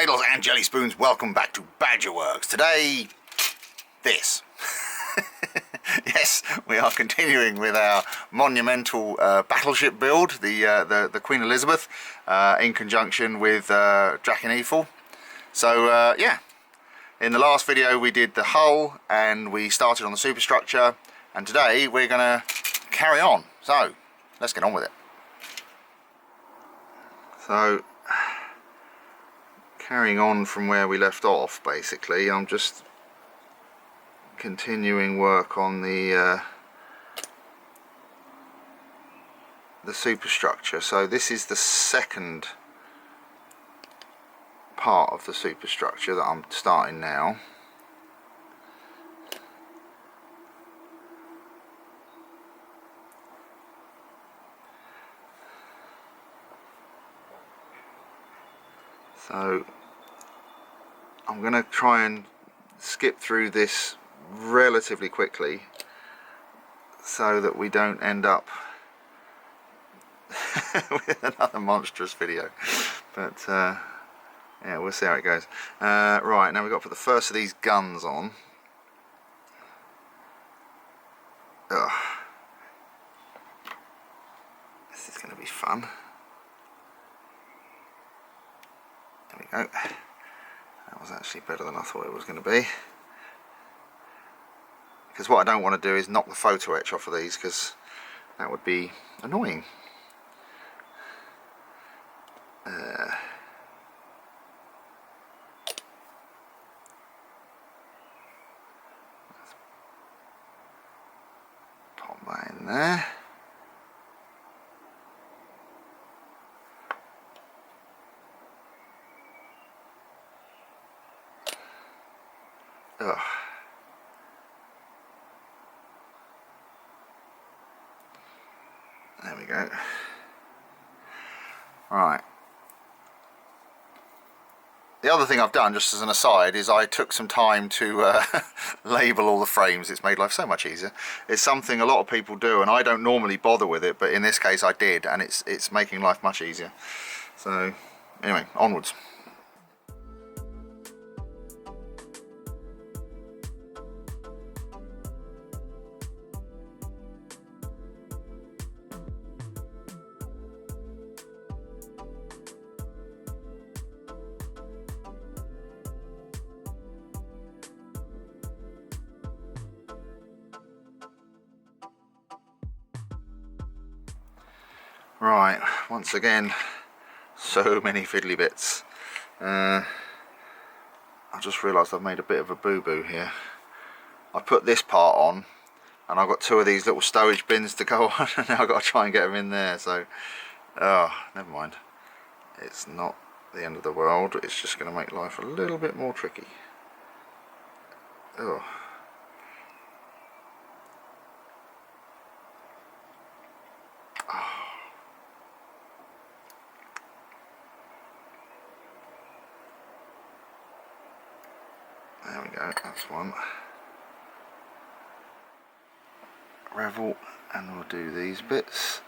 Ladles and jelly spoons, welcome back to Badgerworks. Today, this. Yes, we are continuing with our monumental battleship build, the Queen Elizabeth, in conjunction with Drachinifel. So yeah, in the last video we did the hull and we started on the superstructure, and today we're going to carry on. So let's get on with it. So carrying on from where we left off, basically, I'm just continuing work on the superstructure. So this is the second part of the superstructure that I'm starting now. So I'm going to try and skip through this relatively quickly so that we don't end up with another monstrous video, but yeah, we'll see how it goes. Right, now we've got to put the first of these guns on. Ugh. This is going to be fun. There we go. That was actually better than I thought it was going to be. Because what I don't want to do is knock the photo etch off of these, because that would be annoying. Let's pop that in there. Ugh. There we go. Right. The other thing I've done, just as an aside, is I took some time to label all the frames. It's made life so much easier. It's something a lot of people do, and I don't normally bother with it, but in this case I did, and it's making life much easier. So anyway, onwards. Right, once again, so many fiddly bits. I just realised I've made a bit of a boo-boo here. I put this part on, and I've got two of these little stowage bins to go on, and now I've got to try and get them in there, so, oh, never mind. It's not the end of the world, it's just going to make life a little bit more tricky. Oh. There we go, that's one. Revel, and we'll do these bits.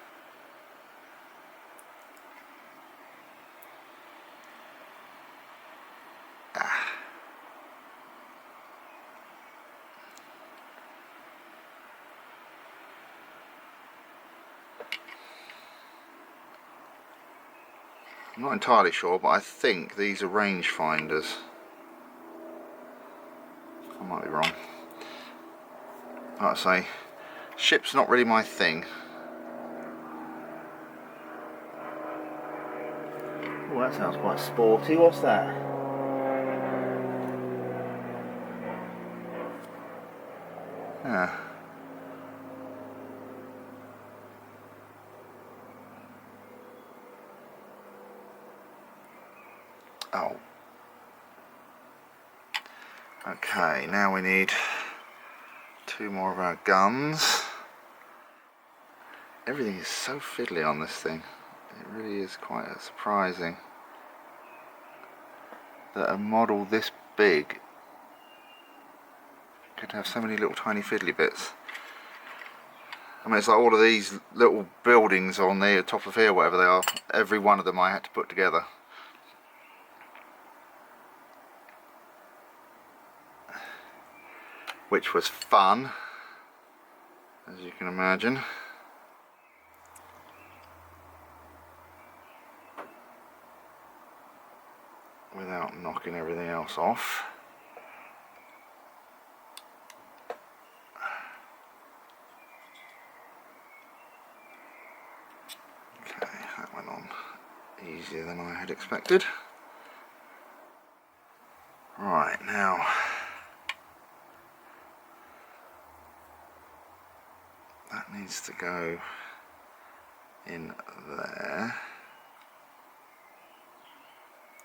I'm not entirely sure, but I think these are range finders. I might be wrong. Like I say, ship's not really my thing. Oh, that sounds quite sporty. What's that? Yeah. Oh. Okay, now we need two more of our guns. Everything is so fiddly on this thing. It really is quite surprising that a model this big could have so many little tiny fiddly bits. I mean, it's like all of these little buildings on the top of here, whatever they are, every one of them I had to put together. which was fun, as you can imagine. Without knocking everything else off. Okay, that went on easier than I had expected. Right, now that needs to go in there.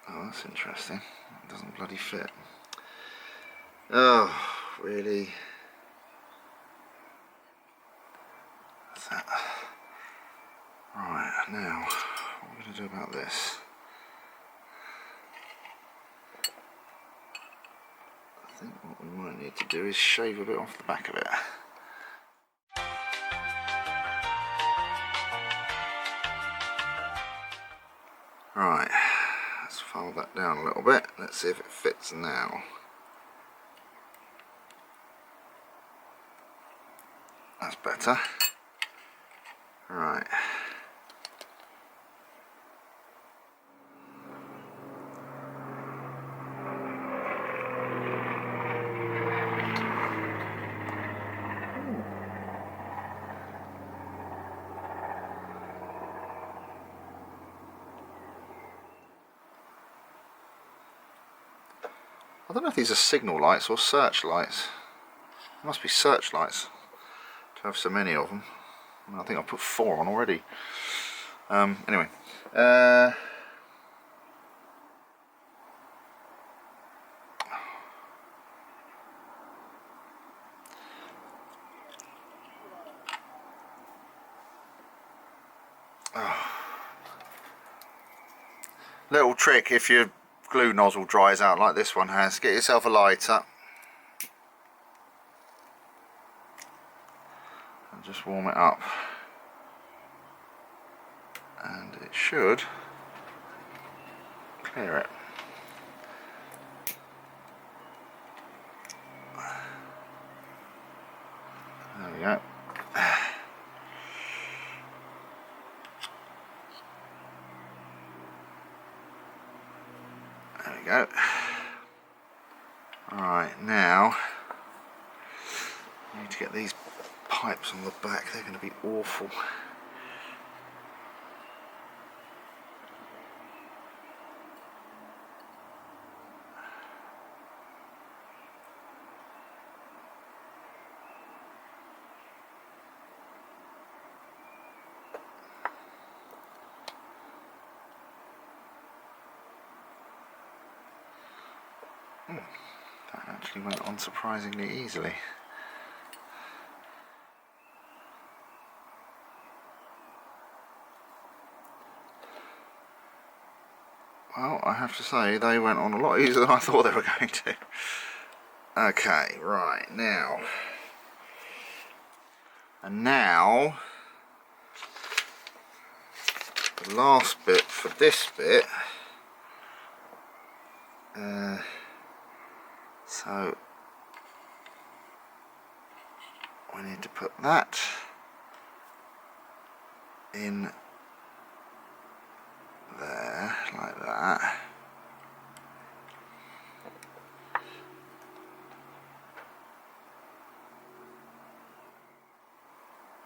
Oh, that's interesting. It doesn't bloody fit. Oh, really? What's that? Right, now, what are we going to do about this? I think what we might need to do is shave a bit off the back of it. Right, let's fold that down a little bit. Let's see if it fits now. That's better. Right. I don't know if these are signal lights or searchlights. It must be searchlights to have so many of them. I think I put 4 on already. Anyway. Little trick if your glue nozzle dries out like this one has, get yourself a lighter and just warm it up, and it should clear it. There we go. There we go. Alright, now I need to get these pipes on the back, they're going to be awful. That actually went on surprisingly easily. Well, I have to say they went on a lot easier than I thought they were going to. Okay, right, now. And now, the last bit for this bit. So we need to put that in there like that.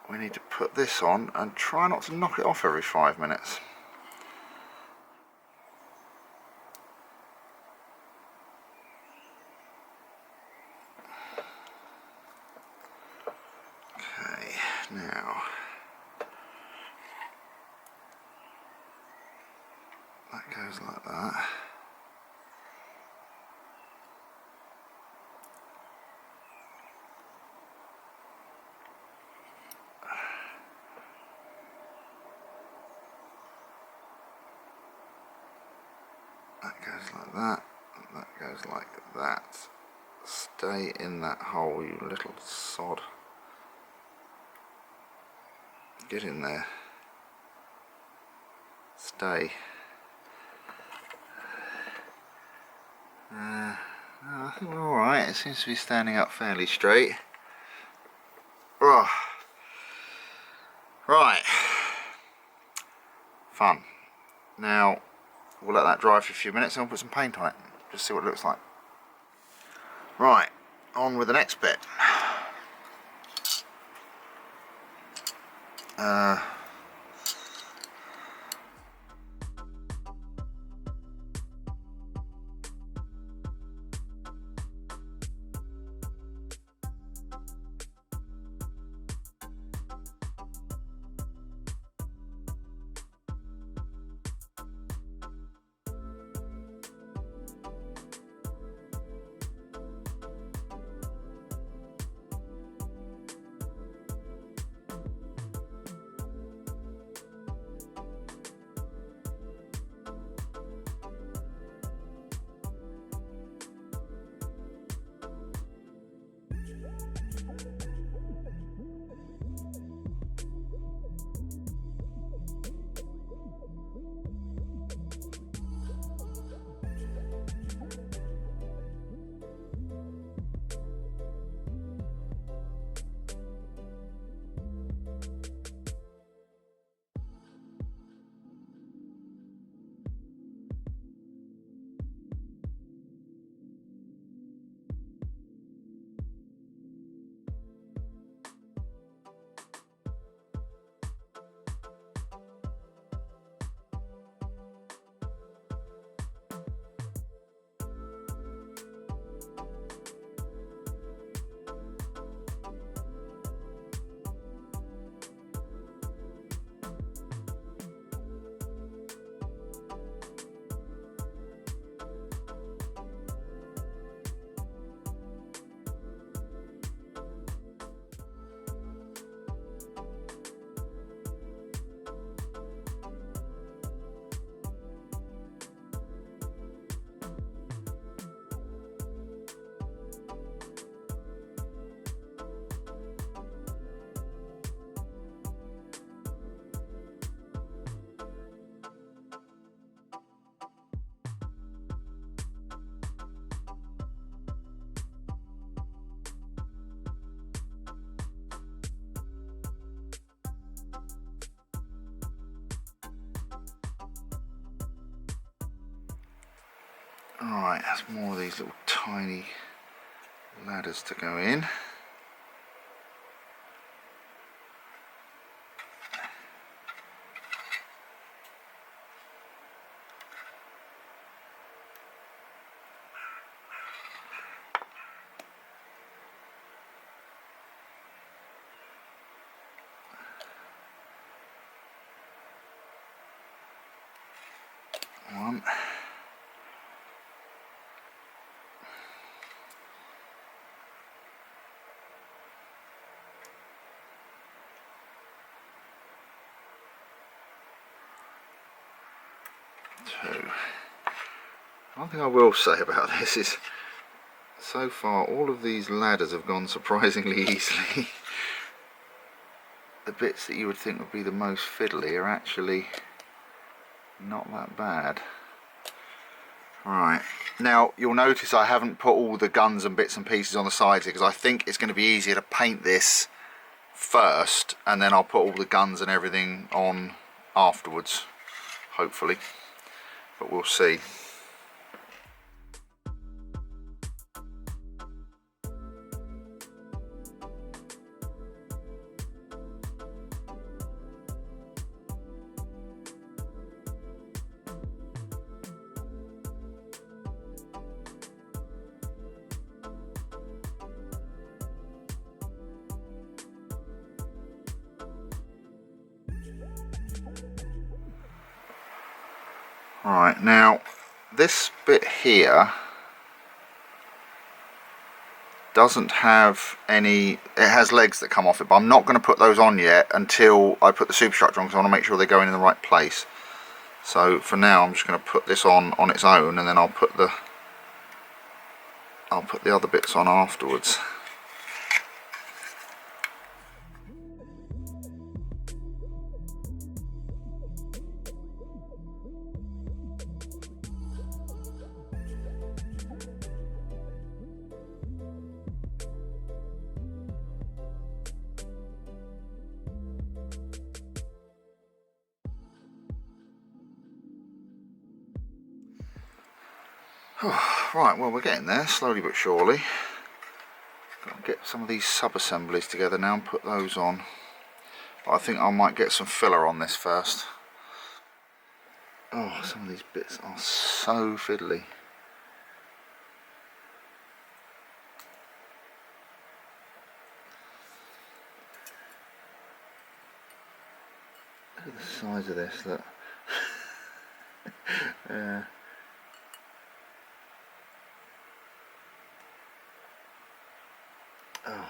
We need to put this on and try not to knock it off every 5 minutes. Now, that goes like that. That goes like that. That goes like that. Stay in that hole, you little sod. Get in there. Stay. I think we're alright, it seems to be standing up fairly straight. Oh. Right, fun. Now we'll let that dry for a few minutes and we'll put some paint on it, just see what it looks like. Right, on with the next bit. Alright, that's more of these little tiny ladders to go in. One. Two. One thing I will say about this is, so far all of these ladders have gone surprisingly easily. The bits that you would think would be the most fiddly are actually not that bad. Right, now you'll notice I haven't put all the guns and bits and pieces on the sides here because I think it's going to be easier to paint this first and then I'll put all the guns and everything on afterwards, hopefully, but we'll see. Right, now this bit here doesn't have any, it has legs that come off it, but I'm not going to put those on yet until I put the superstructure on because I want to make sure they're going in the right place. So for now I'm just going to put this on its own and then I'll put the other bits on afterwards. Right, well, we're getting there, slowly but surely. Got to get some of these sub-assemblies together now and put those on. But I think I might get some filler on this first. Oh, some of these bits are so fiddly. Look at the size of this, look. Oh.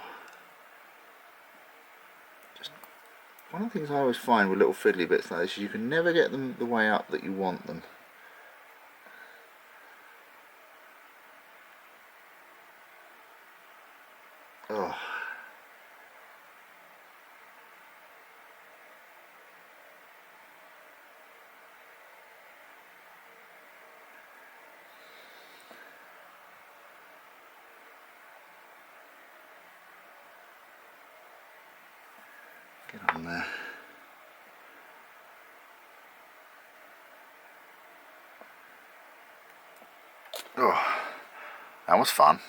Just one of the things I always find with little fiddly bits like this is you can never get them the way up that you want them. Oh. Get on there. Oh, that was fun.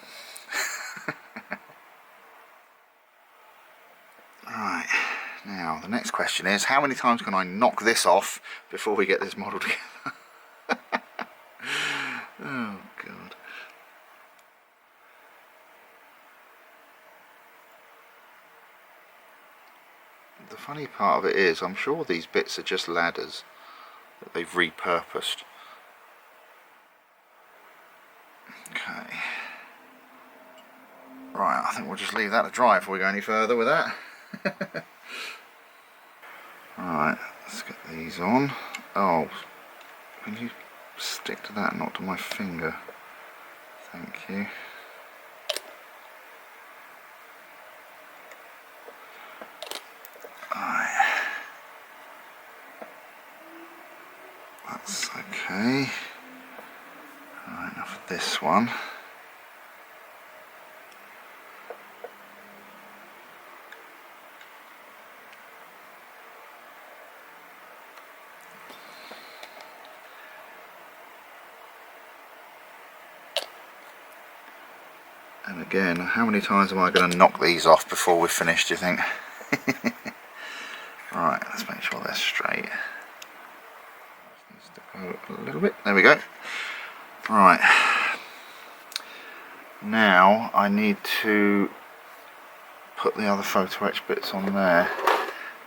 Right, now the next question is, how many times can I knock this off before we get this model together? Oh God. The funny part of it is, I'm sure these bits are just ladders that they've repurposed. Okay. Right, I think we'll just leave that to dry before we go any further with that. Right, let's get these on. Oh, can you stick to that, not to my finger? Thank you. Right. That's okay. Right, enough of this one. And again, how many times am I going to knock these off before we're finished, do you think? Right, let's make sure they're straight. Needs to go a little bit. There we go. Right. Now I need to put the other photo etch bits on there,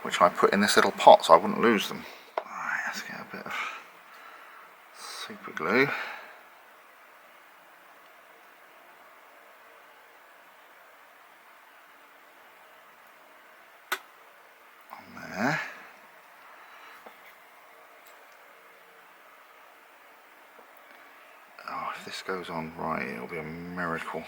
which I put in this little pot so I wouldn't lose them. Alright, let's get a bit of super glue. There. Oh, if this goes on right, it'll be a miracle.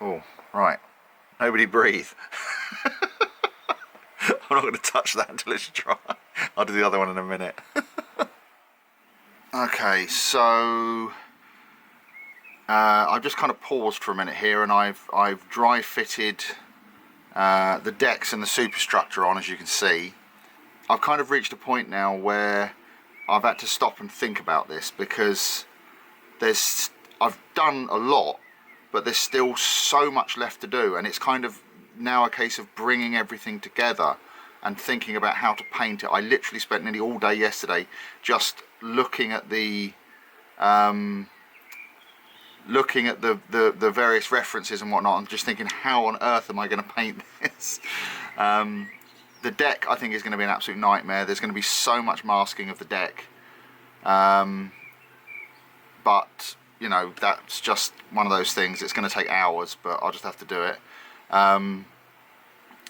Oh, right. Nobody breathe. I'm not going to touch that until it's dry. I'll do the other one in a minute. Okay, so I've just kind of paused for a minute here, and I've dry fitted the decks and the superstructure on, as you can see. I've kind of reached a point now where I've had to stop and think about this, because I've done a lot, but there's still so much left to do, and it's kind of now a case of bringing everything together and thinking about how to paint it. I literally spent nearly all day yesterday just looking at the various references and whatnot, and just thinking, how on earth am I going to paint this? The deck, I think, is going to be an absolute nightmare. There's going to be so much masking of the deck, but you know, that's just one of those things. It's going to take hours, but I'll just have to do it.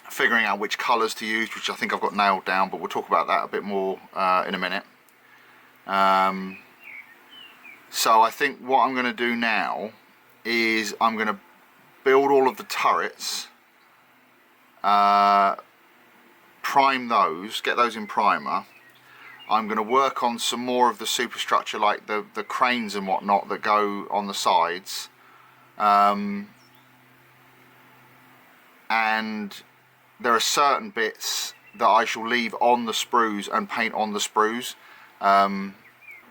Figuring out which colours to use, which I think I've got nailed down, but we'll talk about that a bit more in a minute. So I think what I'm going to do now is I'm going to build all of the turrets, prime those, get those in primer. I'm going to work on some more of the superstructure, like the cranes and whatnot that go on the sides. And and there are certain bits that I shall leave on the sprues and paint on the sprues.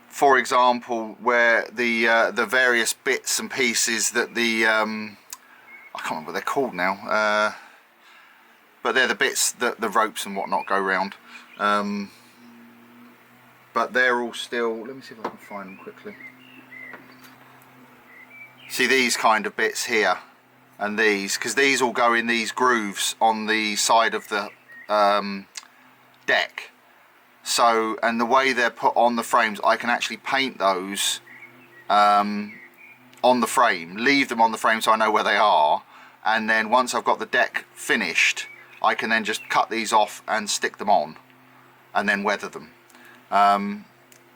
For example, where the various bits and pieces that the I can't remember what they're called now, but they're the bits that the ropes and whatnot go round. But they're all still, let me see if I can find them quickly. See these kind of bits here, and these, because these all go in these grooves on the side of the deck. So, and the way they're put on the frames, I can actually paint those on the frame, leave them on the frame so I know where they are, and then once I've got the deck finished, I can then just cut these off and stick them on and then weather them.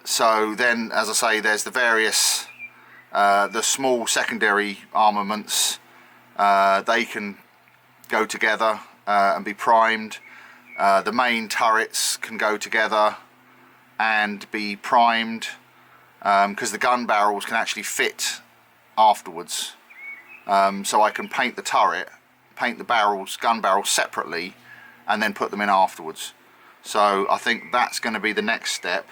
So then, as I say, there's the various the small secondary armaments. They can go together and be primed. The main turrets can go together and be primed, because the gun barrels can actually fit afterwards. So I can paint the turret, paint the barrels, gun barrels separately, and then put them in afterwards. So I think that's going to be the next step,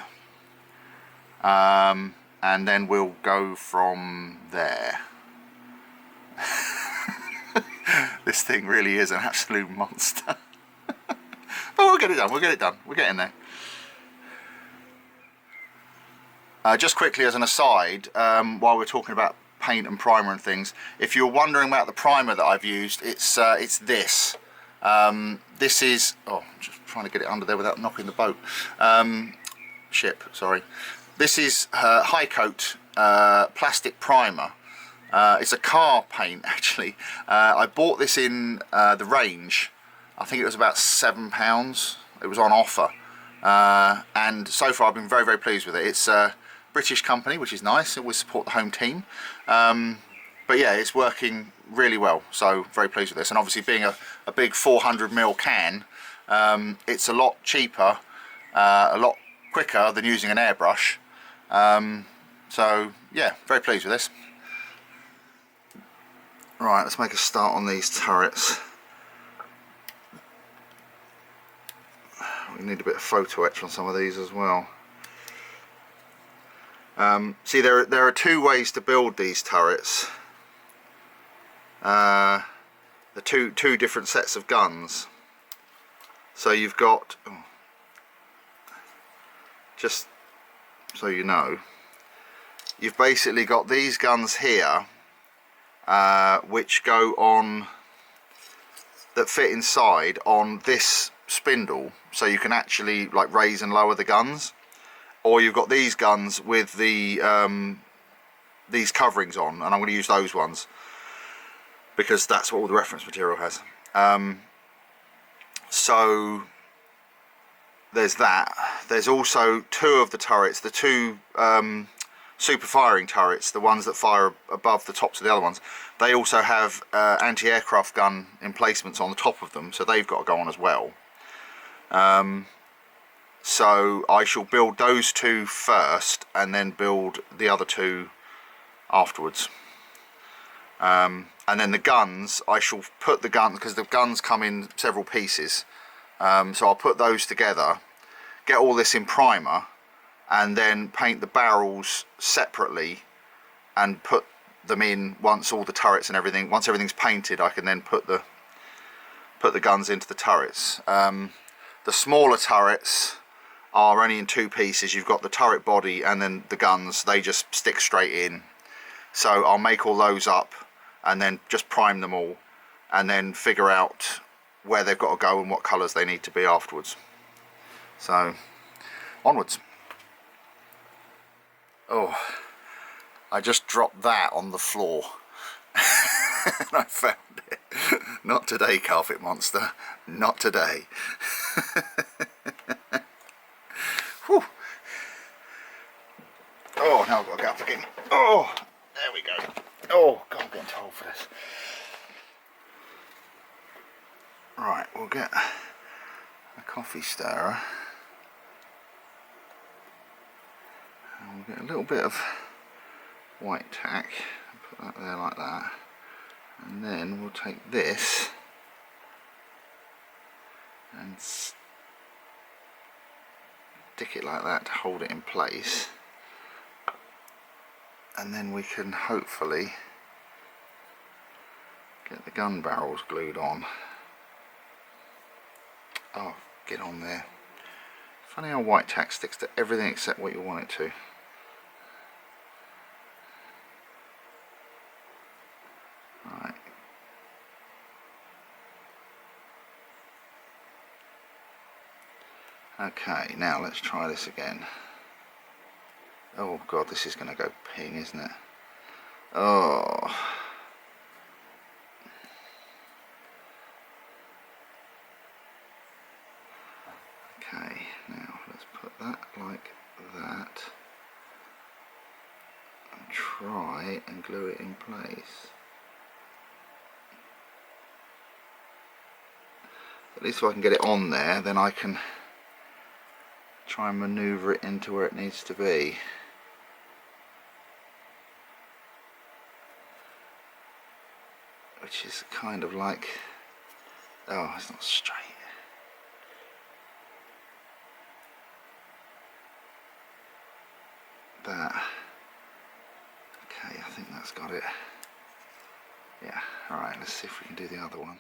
and then we'll go from there. This thing really is an absolute monster. But we'll get it done, we'll get it done, we're getting there. Just quickly as an aside, while we're talking about paint and primer and things, if you're wondering about the primer that I've used, it's this. This is, oh, I'm just trying to get it under there without knocking the boat. Ship, sorry. This is high coat plastic primer. It's a car paint actually. I bought this in the range. I think it was about £7. It was on offer, and so far I've been very, very pleased with it. It's a British company, which is nice. We support the home team. But yeah, it's working really well, so very pleased with this. And obviously being a big 400ml can, it's a lot cheaper, a lot quicker than using an airbrush. So yeah, very pleased with this. Right, let's make a start on these turrets. We need a bit of photo etch on some of these as well. See, there are two ways to build these turrets. The two different sets of guns. So you've got, just so you know, you've basically got these guns here, which go on, that fit inside on this spindle, so you can actually like raise and lower the guns. Or you've got these guns with the these coverings on, and I'm going to use those ones because that's what all the reference material has. So there's that. There's also two of the turrets, the two super firing turrets, the ones that fire above the tops of the other ones. They also have anti-aircraft gun emplacements on the top of them, so they've got to go on as well. So I shall build those two first and then build the other two afterwards. And then the guns, I shall put the guns, because the guns come in several pieces, so I'll put those together, get all this in primer, and then paint the barrels separately and put them in once all the turrets and everything, once everything's painted, I can then put the guns into the turrets. The smaller turrets are only in two pieces. You've got the turret body and then the guns, they just stick straight in. So I'll make all those up and then just prime them all and then figure out where they've got to go and what colours they need to be afterwards. So onwards. Oh, I just dropped that on the floor. And I found it. Not today, carpet monster. Not today. Whew. Oh, now I've got to get up again. Oh, there we go. Oh, God, I'm getting too old for this. Right, we'll get a coffee stirrer. And we'll get a little bit of white tack. Put that there like that. And then we'll take this and stick it like that to hold it in place, and then we can hopefully get the gun barrels glued on. Oh, get on there. Funny how white tack sticks to everything except what you want it to. Right. Okay, now let's try this again. Oh god, this is going to go ping, isn't it? Oh. Okay, now let's put that like that and try and glue it in place. At least if I can get it on there, then I can try and manoeuvre it into where it needs to be. Which is kind of like, oh, it's not straight. That. Okay, I think that's got it. Yeah, alright, let's see if we can do the other one.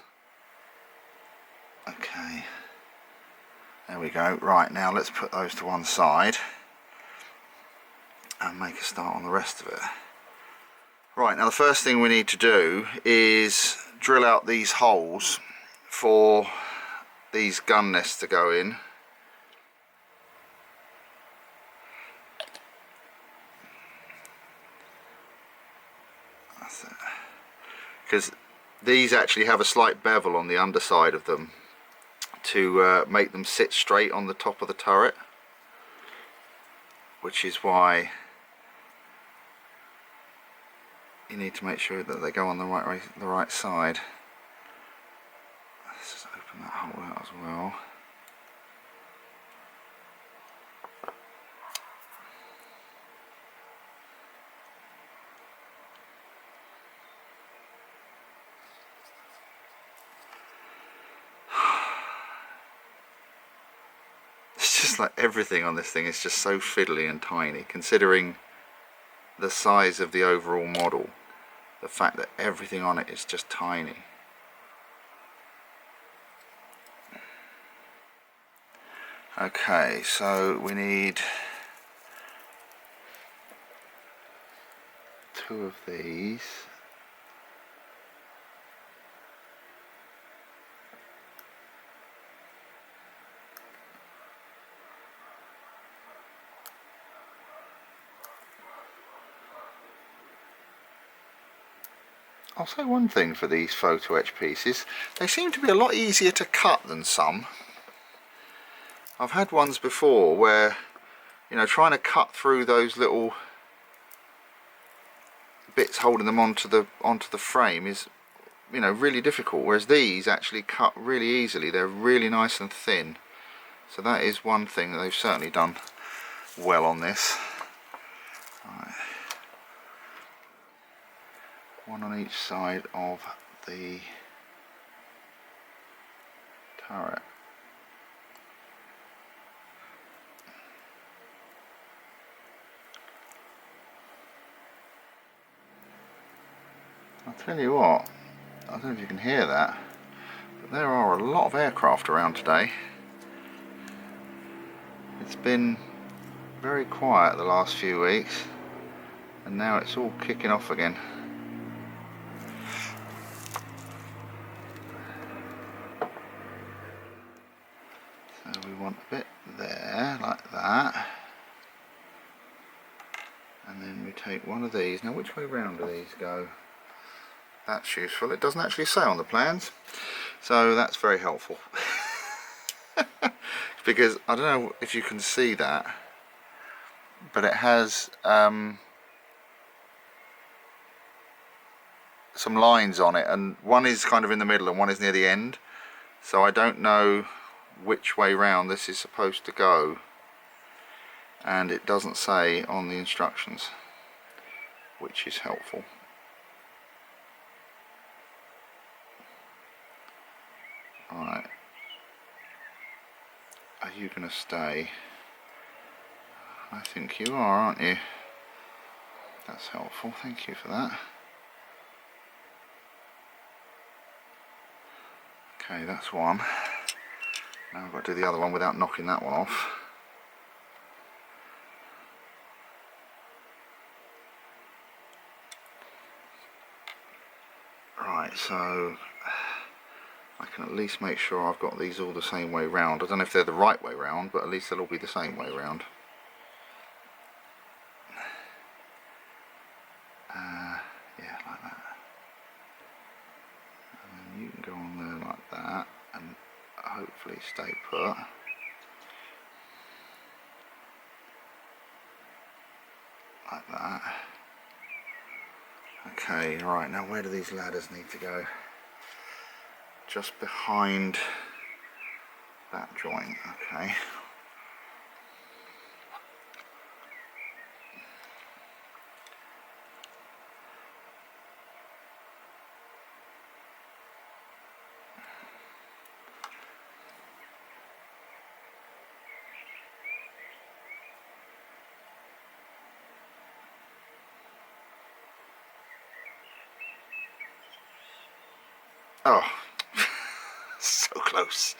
Okay, there we go. Right, now let's put those to one side and make a start on the rest of it. Right, now the first thing we need to do is drill out these holes for these gun nests to go in. Because these actually have a slight bevel on the underside of them to make them sit straight on the top of the turret, which is why you need to make sure that they go on the right side. Let's just open that hole out as well. Like everything on this thing is just so fiddly and tiny, considering the size of the overall model. The fact that everything on it is just tiny. Okay, so we need 2 of these. I'll say one thing for these photo etch pieces, they seem to be a lot easier to cut than some. I've had ones before where, you know, trying to cut through those little bits holding them onto the frame is, you know, really difficult, whereas these actually cut really easily. They're really nice and thin, so that is one thing that they've certainly done well on this. Right. One on each side of the turret. I'll tell you what, I don't know if you can hear that, but there are a lot of aircraft around today. It's been very quiet the last few weeks, and now it's all kicking off again. So we want a bit there, like that. And then we take one of these. Now which way round do these go? That's useful. It doesn't actually say on the plans, so that's very helpful. Because I don't know if you can see that, but it has some lines on it, and one is kind of in the middle and one is near the end, so I don't know which way round this is supposed to go, and it doesn't say on the instructions, which is helpful. Alright, you going to stay? I think you are, aren't you? That's helpful, thank you for that. Okay, that's one. Now I've got to do the other one without knocking that one off. Right, so I can at least make sure I've got these all the same way round. I don't know if they're the right way round, but at least they'll all be the same way round. Yeah, like that. And then you can go on there like that and hopefully stay put. Like that. Okay, right, now where do these ladders need to go? Just behind that joint, okay. Oh, so close.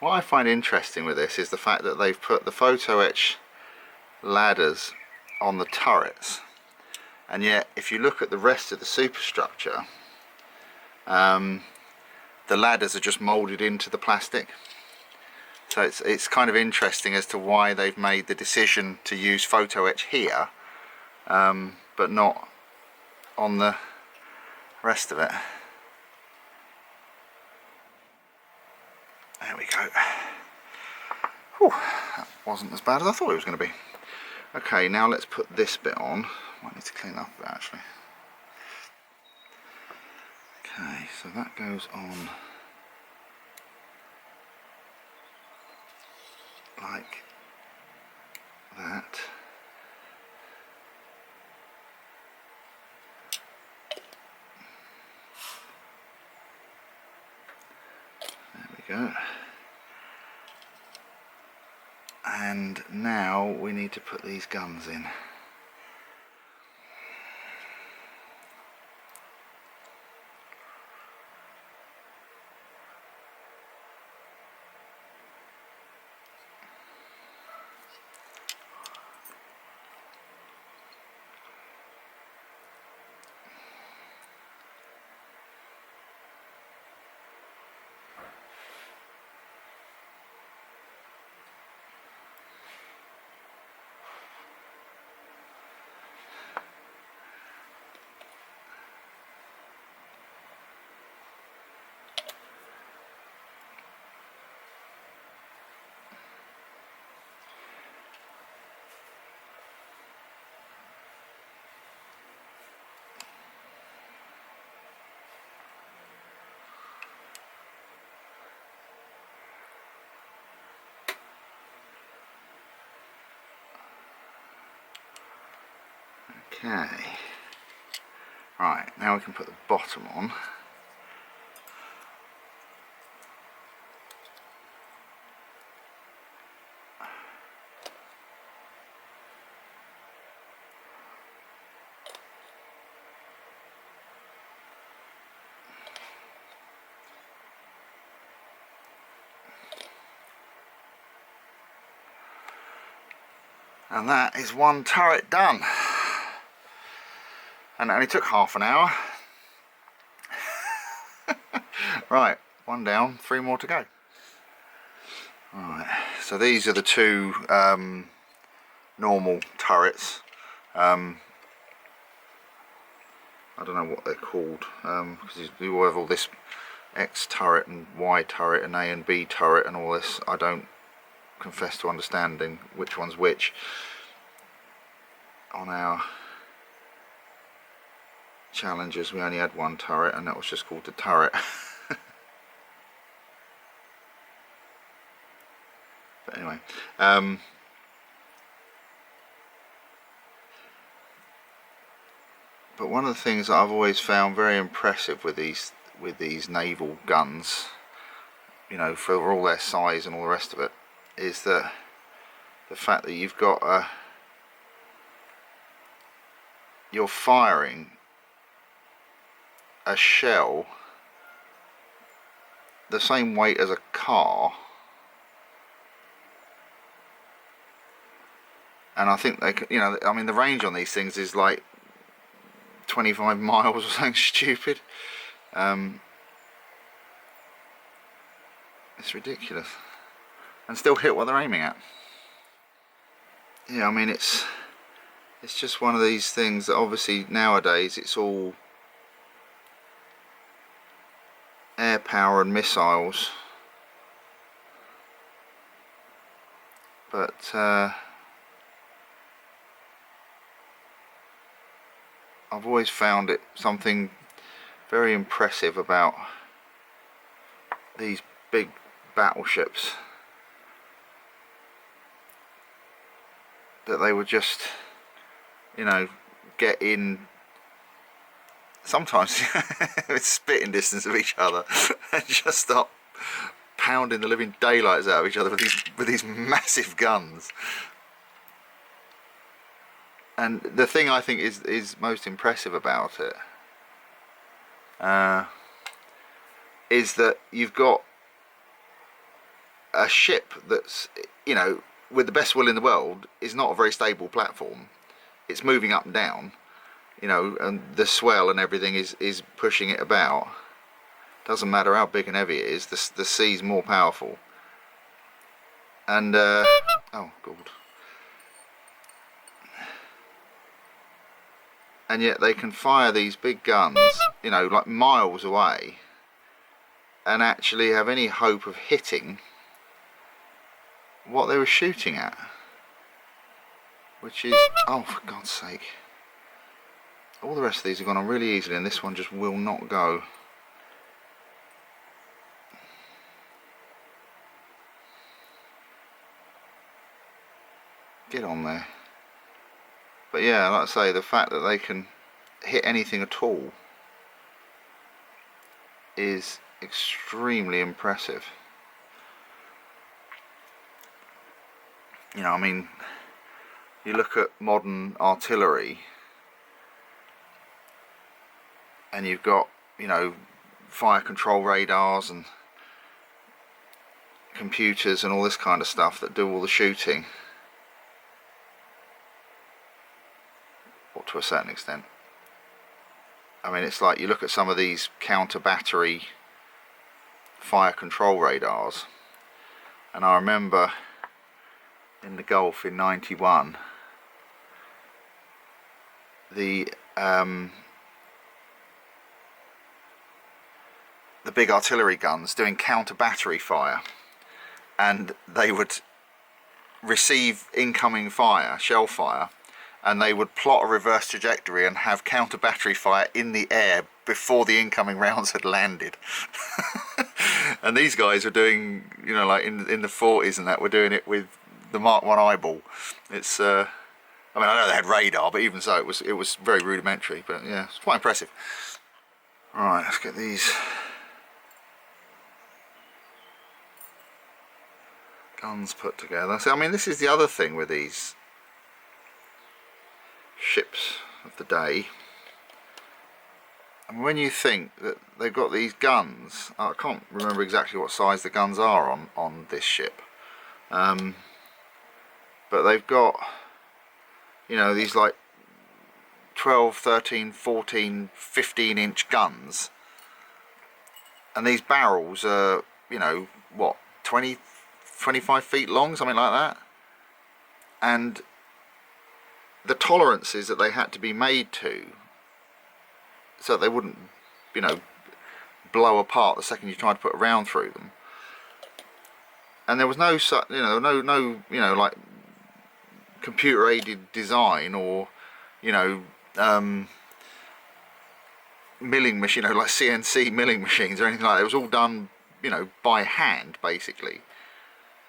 What I find interesting with this is the fact that they've put the photo etch ladders on the turrets, and yet if you look at the rest of the superstructure, the ladders are just moulded into the plastic. So it's kind of interesting as to why they've made the decision to use photo etch here, but not on the rest of it. There we go. Whew, that wasn't as bad as I thought it was going to be. Okay, now let's put this bit on. Might need to clean up a bit actually. Okay, so that goes on like that. There we go. And now we need to put these guns in. Okay, right, now we can put the bottom on. And that is one turret done. And it only took half an hour. Right, one down, 3 more to go. Right, so these are the two normal turrets. I don't know what they're called, because you have all this X turret and Y turret and A and B turret and all this. I don't confess to understanding which one's which. On our Challengers we only had one turret, and that was just called the turret. But anyway, but one of the things that I've always found very impressive with these naval guns, you know, for all their size and all the rest of it, is that the fact that you've got you're firing a shell the same weight as a car, and I think they, you know, I mean the range on these things is like 25 miles or something stupid. It's ridiculous, and still hit what they're aiming at. Yeah, I mean it's just one of these things that obviously nowadays it's all air power and missiles, but I've always found it something very impressive about these big battleships, that they would just, you know, get in sometimes with spitting distance of each other and just start pounding the living daylights out of each other with these massive guns. And the thing I think is most impressive about it is that you've got a ship that's, you know, with the best will in the world, is not a very stable platform. It's moving up and down, you know, and the swell and everything is pushing it about. Doesn't matter how big and heavy it is, the sea's more powerful. And oh god. And yet they can fire these big guns, you know, like miles away, and actually have any hope of hitting what they were shooting at, which is, oh for God's sake. All the rest of these have gone on really easily, and this one just will not go. Get on there. But yeah, like I say, the fact that they can hit anything at all is extremely impressive. You know, I mean, you look at modern artillery and you've got, you know, fire control radars and computers and all this kind of stuff that do all the shooting, or to a certain extent. I mean, it's like you look at some of these counter battery fire control radars, and I remember in the Gulf in '91 the big artillery guns doing counter battery fire, and they would receive incoming fire, shell fire, and they would plot a reverse trajectory and have counter battery fire in the air before the incoming rounds had landed. And these guys were doing, you know, like in the 40s and that, were doing it with the Mark 1 eyeball. It's I mean, I know they had radar, but even so it was very rudimentary, but yeah, it's quite impressive. Alright, let's get these guns put together. So I mean, this is the other thing with these ships of the day. And when you think that they've got these guns, I can't remember exactly what size the guns are on this ship, but they've got, you know, these like 12, 13, 14, 15 inch guns, and these barrels are, you know, what, 20, 25 feet long, something like that, and the tolerances that they had to be made to, so that they wouldn't, you know, blow apart the second you tried to put a round through them. And there was no, you know, no, you know, like computer-aided design or, you know, milling machine, you know, like CNC milling machines or anything like that. It was all done, you know, by hand basically.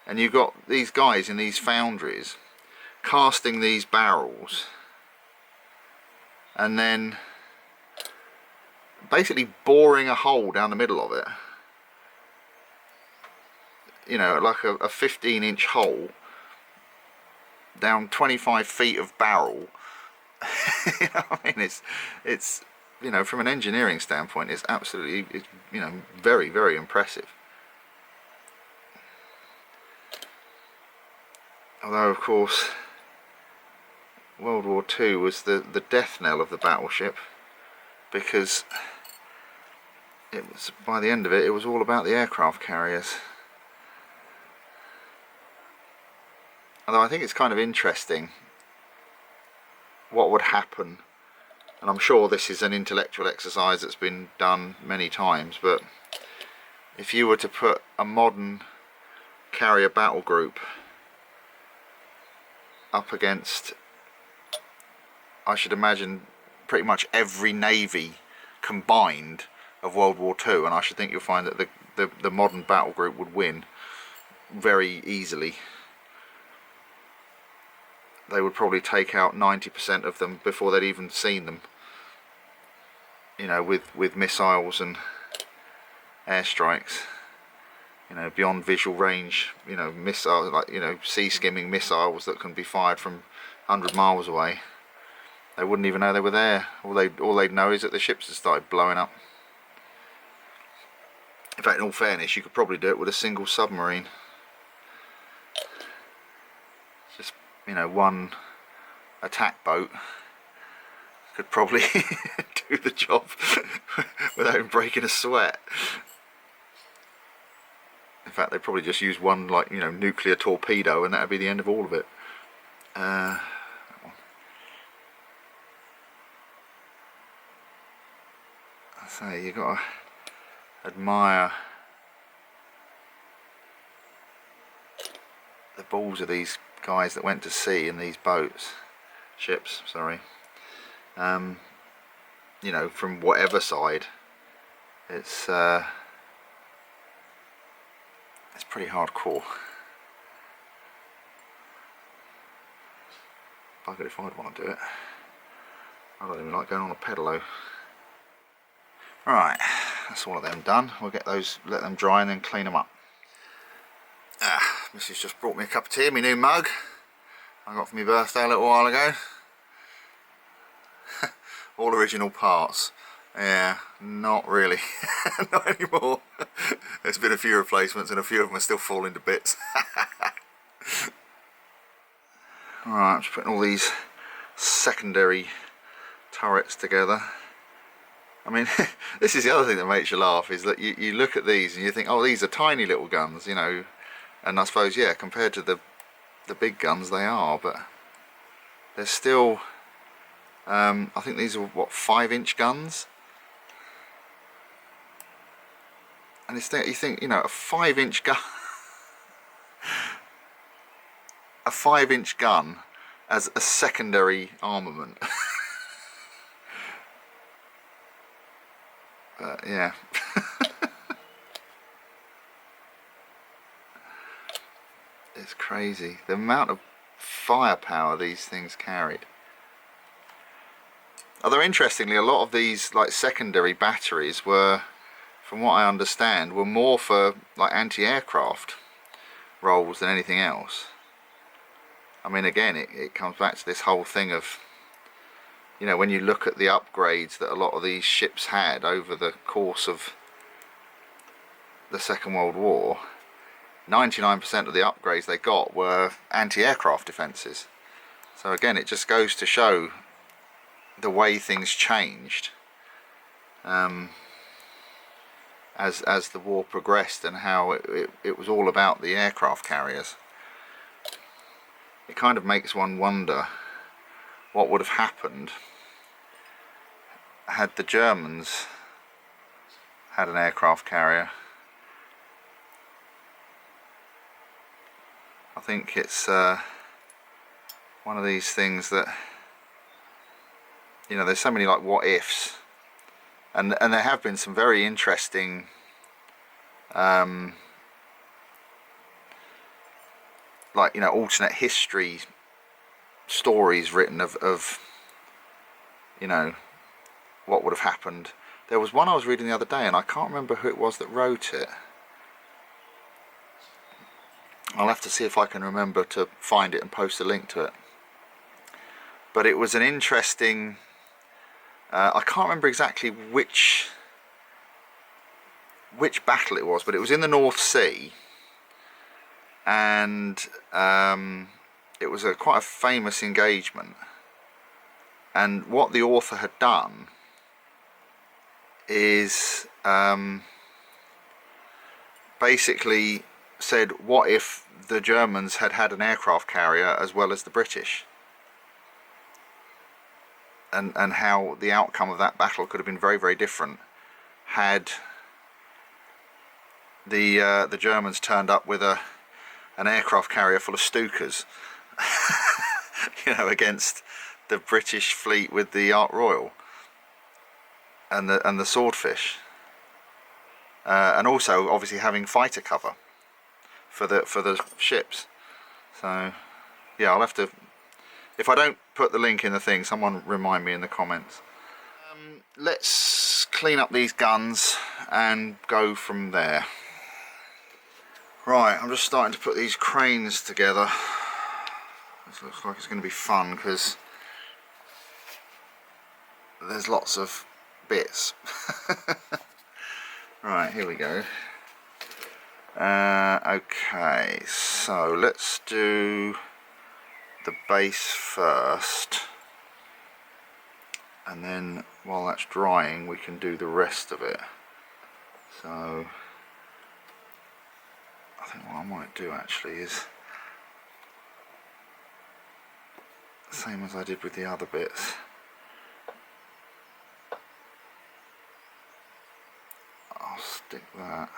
and you've got these guys in these foundries casting these barrels and then basically boring a hole down the middle of it, you know, like a 15-inch hole down 25 feet of barrel. You know what I mean? It's you know, from an engineering standpoint, it's absolutely, you know, very, very impressive. Although, of course, World War II was the death knell of the battleship, because it was, by the end of it, it was all about the aircraft carriers. Although I think it's kind of interesting what would happen, and I'm sure this is an intellectual exercise that's been done many times, but if you were to put a modern carrier battle group up against, I should imagine, pretty much every navy combined of World War II, and I should think you'll find that the modern battle group would win very easily. They would probably take out 90% of them before they'd even seen them, you know, with missiles and airstrikes, you know, beyond visual range, you know, missiles, like, you know, sea skimming missiles that can be fired from 100 miles away. They wouldn't even know they were there. All they'd know is that the ships had started blowing up. In fact, in all fairness, you could probably do it with a single submarine. Just, you know, one attack boat could probably do the job without breaking a sweat. In fact, they'd probably just use one, like, you know, nuclear torpedo, and that'd be the end of all of it. So you've got to admire the balls of these guys that went to sea in these ships, sorry. You know, from whatever side, it's pretty hardcore. Bugger if I'd want to do it. I don't even like going on a pedalo. Right, that's all of them done. We'll get those, let them dry, and then clean them up. Mrs. just brought me a cup of tea, my new mug I got for my birthday a little while ago. All original parts. Yeah, not really. Not anymore. There's been a few replacements, and a few of them are still falling to bits. Alright, I'm just putting all these secondary turrets together. I mean, this is the other thing that makes you laugh, is that you look at these and you think, oh, these are tiny little guns, you know, and I suppose, yeah, compared to the big guns they are, but they're still, I think these are, what, 5-inch guns? And you think, you know, a 5-inch gun, a 5-inch gun as a secondary armament. Yeah. It's crazy the amount of firepower these things carried. Although interestingly, a lot of these like secondary batteries were, from what I understand, were more for like anti-aircraft roles than anything else. I mean, again, it comes back to this whole thing of, you know, when you look at the upgrades that a lot of these ships had over the course of the Second World War, 99% of the upgrades they got were anti-aircraft defences. So again, it just goes to show the way things changed as the war progressed, and how it was all about the aircraft carriers. It kind of makes one wonder what would have happened had the Germans had an aircraft carrier. I think it's one of these things that, you know, there's so many like what ifs, and there have been some very interesting like, you know, alternate history stories written of you know, what would have happened. There was one I was reading the other day, and I can't remember who it was that wrote it. I'll have to see if I can remember to find it and post a link to it. But it was an interesting, I can't remember exactly which battle it was, but it was in the North Sea, and it was quite a famous engagement. And what the author had done is basically said, what if the Germans had had an aircraft carrier as well as the British, and how the outcome of that battle could have been very, very different had the Germans turned up with an aircraft carrier full of Stukas, you know, against the British fleet with the Ark Royal and the Swordfish, and also obviously having fighter cover for the ships. So yeah, I'll have to, if I don't put the link in the thing, someone remind me in the comments. Let's clean up these guns and go from there. Right, I'm just starting to put these cranes together. This looks like it's going to be fun because there's lots of bits. Right, here we go. Okay, so let's do the base first, and then while that's drying we can do the rest of it. So I think what I might do actually is the same as I did with the other bits. I'll stick that,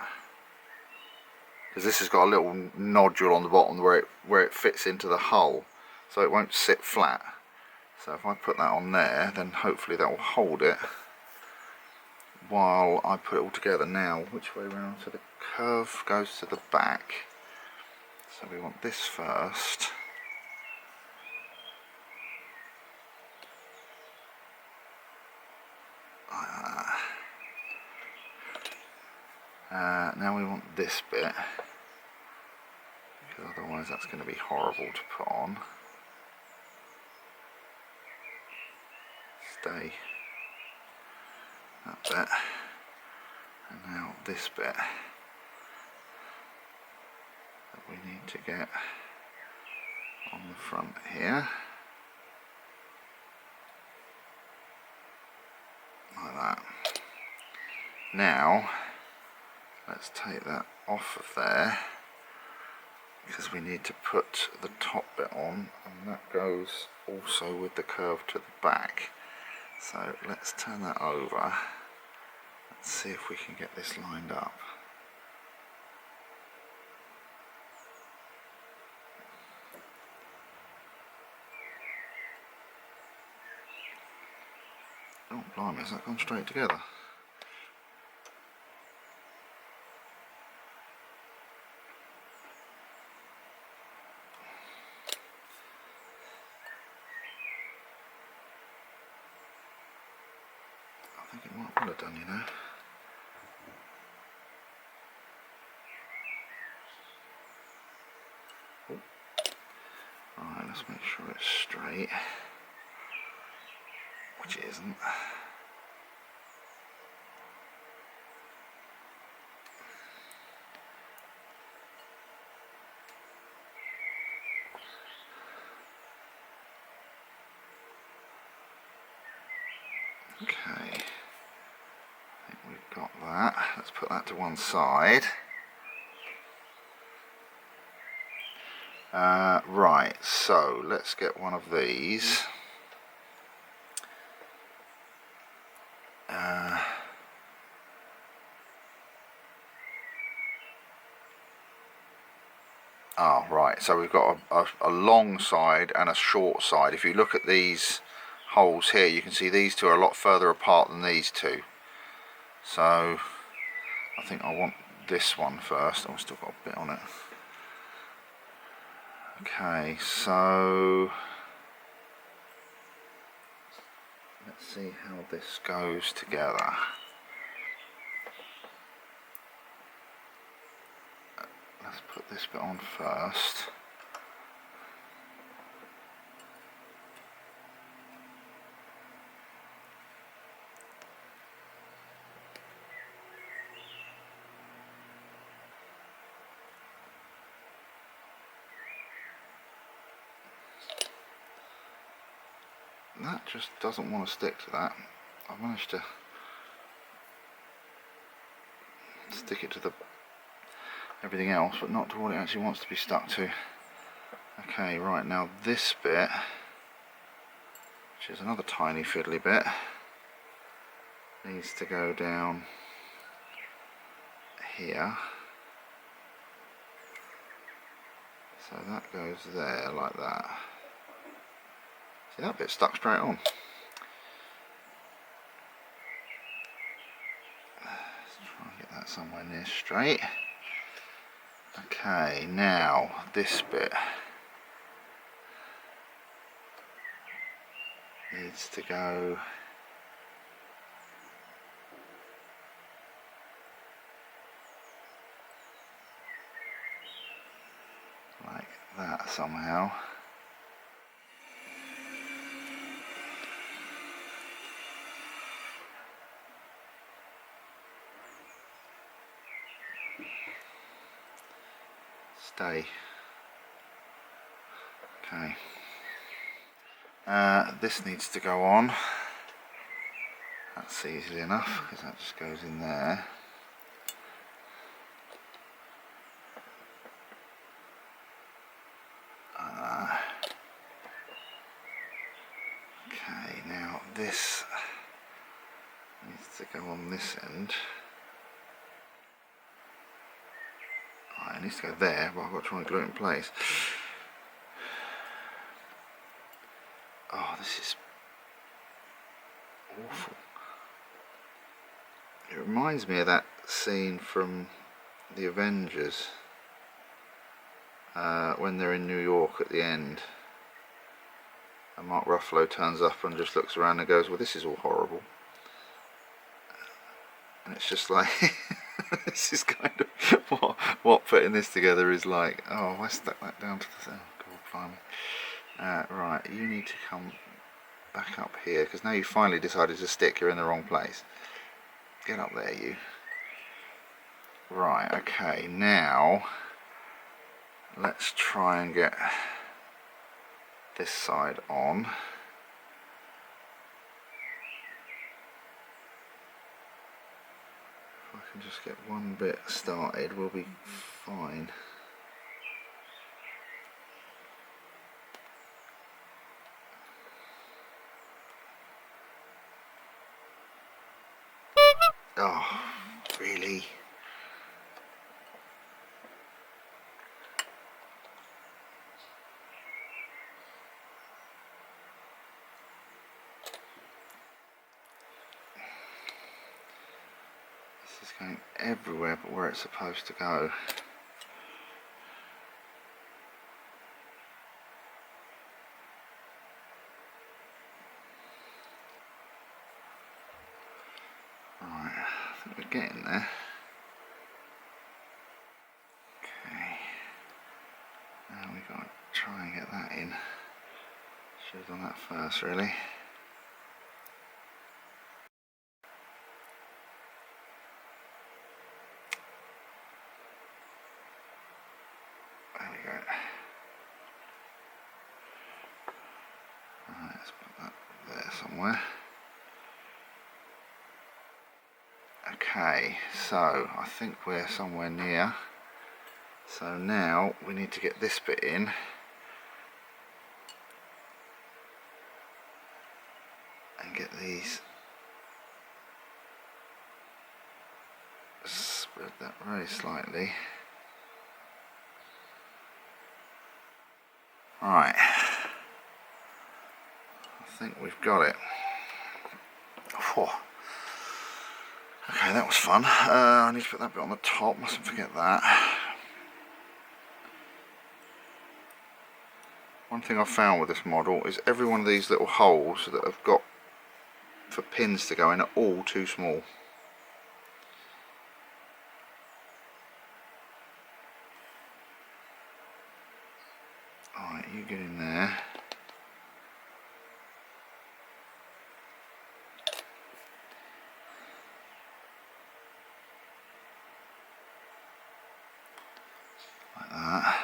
because this has got a little nodule on the bottom where it fits into the hull, so it won't sit flat. So if I put that on there, then hopefully that will hold it while I put it all together. Now, which way around? So the curve goes to the back, so we want this first. Now we want this bit, because otherwise that's going to be horrible to put on. Stay that bit, and now this bit that we need to get on the front here, like that. Now let's take that off of there, because we need to put the top bit on, and that goes also with the curve to the back. So let's turn that over. Let's see if we can get this lined up. Oh blimey, has that gone straight together? I think it might well have done, you know. Alright, let's make sure it's straight, which it isn't. Okay, I think we've got that. Let's put that to one side. Right, so let's get one of these. Right, so we've got a long side and a short side. If you look at these holes here, you can see these two are a lot further apart than these two. So I think I want this one first. I've still got a bit on it. Okay, so let's see how this goes together. Let's put this bit on first. That just doesn't want to stick to that. I've managed to stick it to the everything else, but not to what it actually wants to be stuck to. Okay, right, now this bit, which is another tiny fiddly bit, needs to go down here. So that goes there like that. See, that bit stuck straight on. Let's try and get that somewhere near straight. Okay, now this bit needs to go like that somehow. Stay. Okay. This needs to go on. That's easy enough because that just goes in there. Okay, now this needs to go on this end. Right, it needs to go there, but I've got to try and glue it in place. Oh, this is awful. It reminds me of that scene from the Avengers when they're in New York at the end, and Mark Ruffalo turns up and just looks around and goes, well, this is all horrible. And it's just like this is kind of what putting this together is like. Oh, I stuck that down to the God, blimey. Right, you need to come back up here because now you finally decided to stick. You're in the wrong place. Get up there, you. Right, okay, now let's try and get this side on. If I can just get one bit started, we'll be fine. Oh, really? This is going everywhere but where it's supposed to go. Right, I think we're getting there. Okay, now we've got to try and get that in. Should have done that first, really. There we go. Right, let's put that there somewhere. Okay, so I think we're somewhere near. So now we need to get this bit in. And get these, spread that very slightly. Right, I think we've got it. Whew. Okay, that was fun. I need to put that bit on the top, mustn't forget that. One thing I've found with this model is every one of these little holes that I've got for pins to go in are all too small. Alright, you get in there. Like that.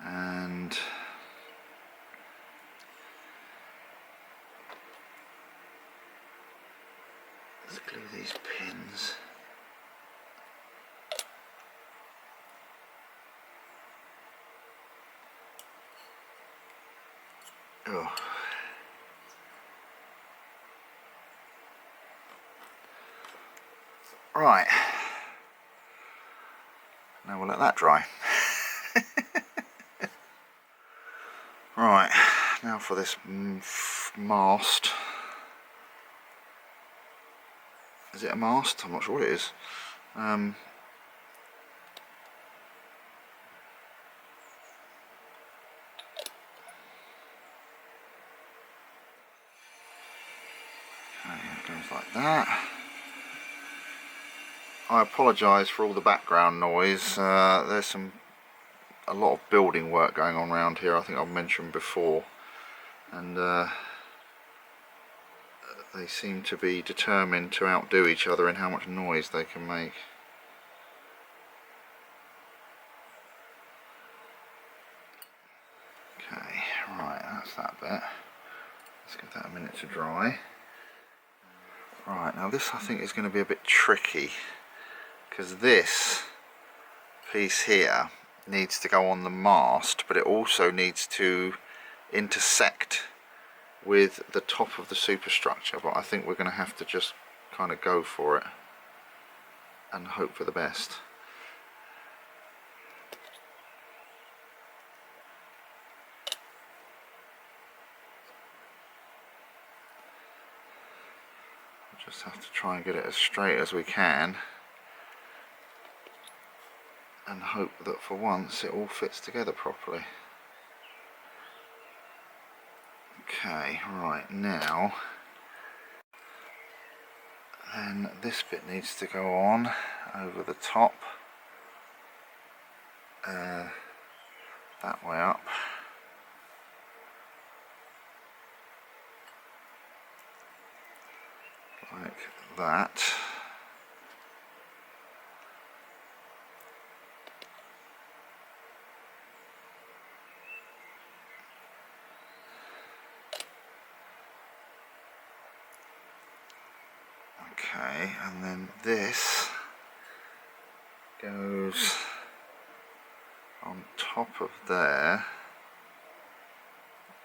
And let's glue these pins. Oh. Right. Now we'll let that dry. Right, now for this mast. Is it a mast? I'm not sure what it is. Okay, it goes like that. I apologise for all the background noise. There's a lot of building work going on around here, I think I've mentioned before, and they seem to be determined to outdo each other in how much noise they can make. Okay, right, that's that bit. Let's give that a minute to dry. Right, now this I think is going to be a bit tricky, because this piece here needs to go on the mast, but it also needs to intersect with the top of the superstructure, but I think we're going to have to just kind of go for it and hope for the best. We'll just have to try and get it as straight as we can and hope that for once it all fits together properly. Okay, right, now then this bit needs to go on over the top, that way up, like that. Okay, and then this goes on top of there.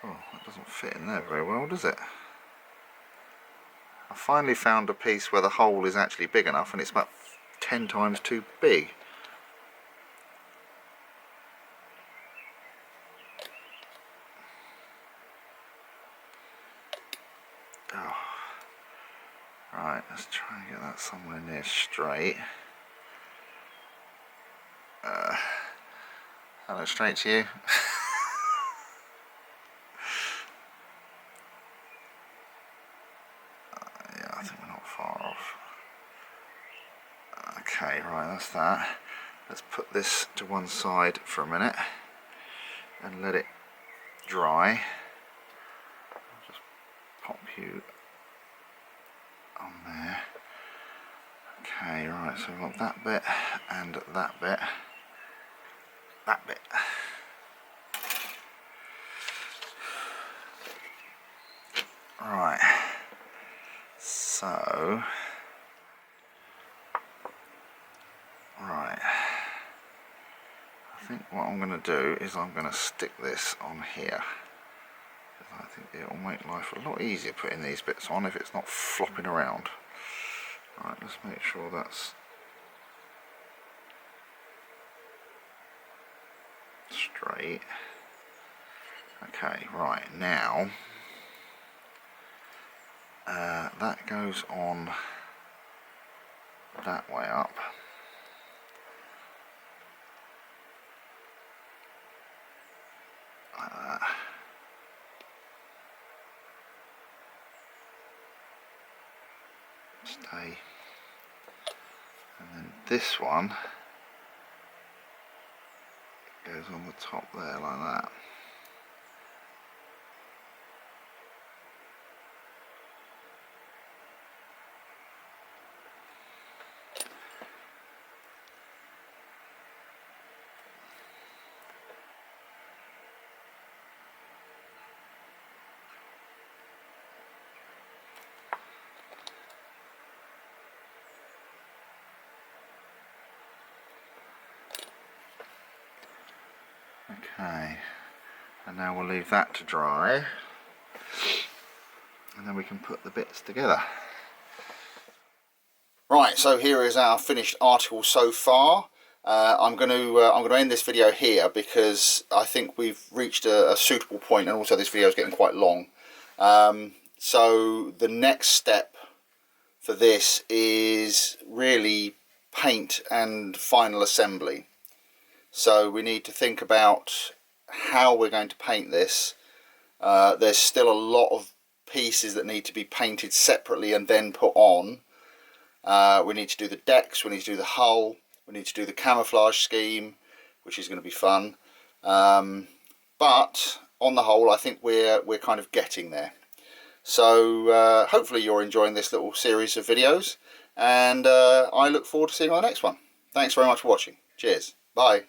Oh, that doesn't fit in there very well, does it? I finally found a piece where the hole is actually big enough, and it's about 10 times too big. Oh. Right, let's try and get that somewhere near straight. Hello, straight to you. Yeah, I think we're not far off. Okay, right, that's that. Let's put this to one side for a minute and let it dry. I'll just pop you on there. Okay, right, so we've got that bit and that bit. That bit. Right, so right, I think what I'm going to do is I'm going to stick this on here, because I think it will make life a lot easier putting these bits on if it's not flopping around. Right, let's make sure that's straight. Okay, right, now that goes on that way up. stay, and then this one goes on the top there like that. Okay, and now we'll leave that to dry, and then we can put the bits together. Right, so here is our finished article so far. I'm going to end this video here because I think we've reached a suitable point, and also this video is getting quite long. So the next step for this is really paint and final assembly. So we need to think about how we're going to paint this. There's still a lot of pieces that need to be painted separately and then put on. We need to do the decks, we need to do the hull, we need to do the camouflage scheme, which is going to be fun. But on the whole, I think we're kind of getting there. So hopefully you're enjoying this little series of videos, and I look forward to seeing you on the next one. Thanks very much for watching. Cheers. Bye.